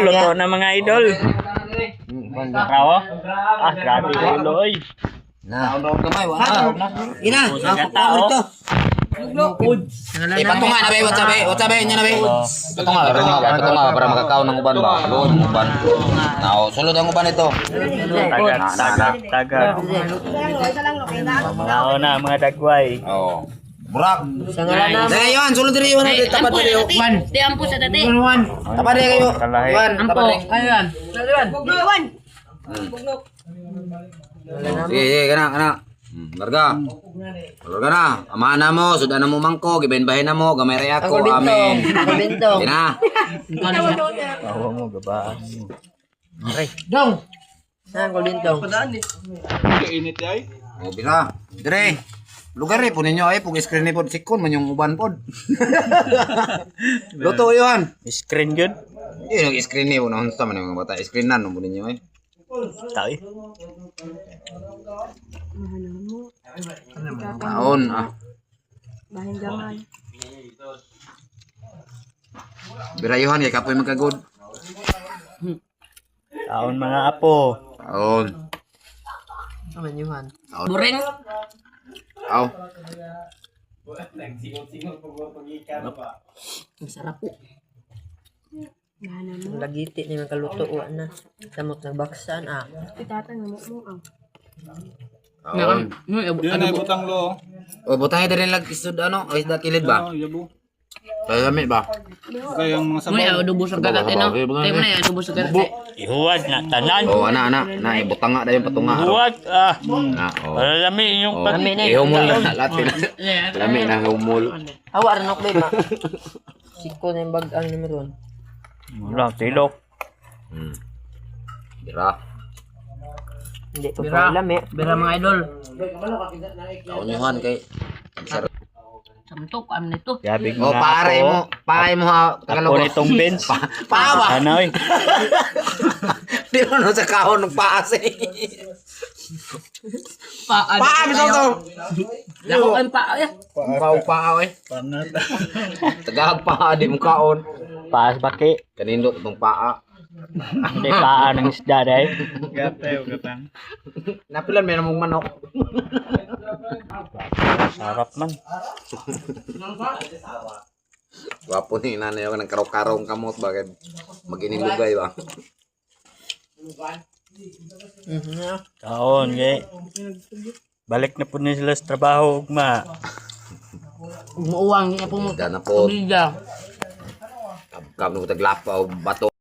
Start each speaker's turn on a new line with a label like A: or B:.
A: Luto na mga idol. Rawo? Grabe ulo oy.
B: Na. Ina,
A: Sa tao.
B: patunga na be, what's sabi niya na be. Patunga para makakaon ng uban ba. Load ng uban. Now, sulod ang uban ito.
A: Taga. Mga una, mga dagway.
B: Oh. Burak.
C: Sangalan na.
B: Dali yon, sulod diri yon, tapat diri yon.
C: Di ampo sa dati.
B: Tapat diri kayo.
A: Kalahi.
B: Yon, tapat diri.
C: Ayan.
B: Sige, kana. Larga. Larga na. Amahan na mo, sudan na mo mangko, gibahin na mo, gamay ray ako. Amen.
C: Bintong.
B: Kina.
A: Bawa mo, gabaan mo.
C: Dong. Saan ko bintong?
B: Oh, bila. Dire. Lugar ni punin nyo ay pug screen ni pod sikon man yung uban pod. Luto yon.
A: Screen good.
B: Di yung screen ni una unsa man yung mga bata screen nan punin nyo ay.
A: Tayo.
B: Kaon ah.
D: Bahin gamay.
B: Birayuhan kay kapoy magkagod.
A: Taon mga apo.
B: Kaon.
C: Aman yuhan.
D: Buring.
B: Aw.
C: Masarap po. Lagiti ni makaluto wa na. Samot nagbaksan ah.
D: Itatang mo mo.
B: Kaon.
E: Yan ay butang lo.
B: O butang ito rin lag isud ano, o isda kilid ba?
E: Oh, yabo.
B: Lami ba?
E: Kaya yung mga sabaw.
C: Muna adobo sa gagat no. Tayo mo na adobo sa gagat.
A: Ihuwad na tanan.
B: Oh, ana ibutang nga dayon patunga.
A: Ihuwad. Ah.
B: Na, oh.
A: Para lami yung pag...
C: Lami na.
B: Ihumol na latin. Lami na humol.
C: Awa rin ako ba? Siko na yung bag-ang ni Meron.
A: Wala, tilok.
B: Dira.
C: Hindi pa pa lami. Bira mga idol.
B: Kaon yuhan kay
C: Samtok am nito.
A: Yabig
B: oh,
A: mga apo.
B: pare mo ha,
A: Ako
B: Tagalog.
A: nitong bench.
B: Paa ba?
A: Ano eh.
B: Di mo sa kahon ng paas eh.
C: Paa.
B: Paa bisaw to.
C: Lako ang paa.
B: Paa eh.
E: Panat.
B: Tagag paa di mo kaon.
A: Paas baki.
B: Kanindot itong paa.
A: Hindi paa ng isda dahil.
E: Gatay o gatang.
B: Napilan may namong manok.
A: Sarap man.
B: Wapo ni nanay ako ng karaw-karong kamot bakit mag-inilugay ba?
A: Taon, kay. Balik na po na sila sa trabaho, ugma.
C: Umuuwang niya po mo.
B: Dana po.
C: Tubig.
B: Kab no taglapaw bato.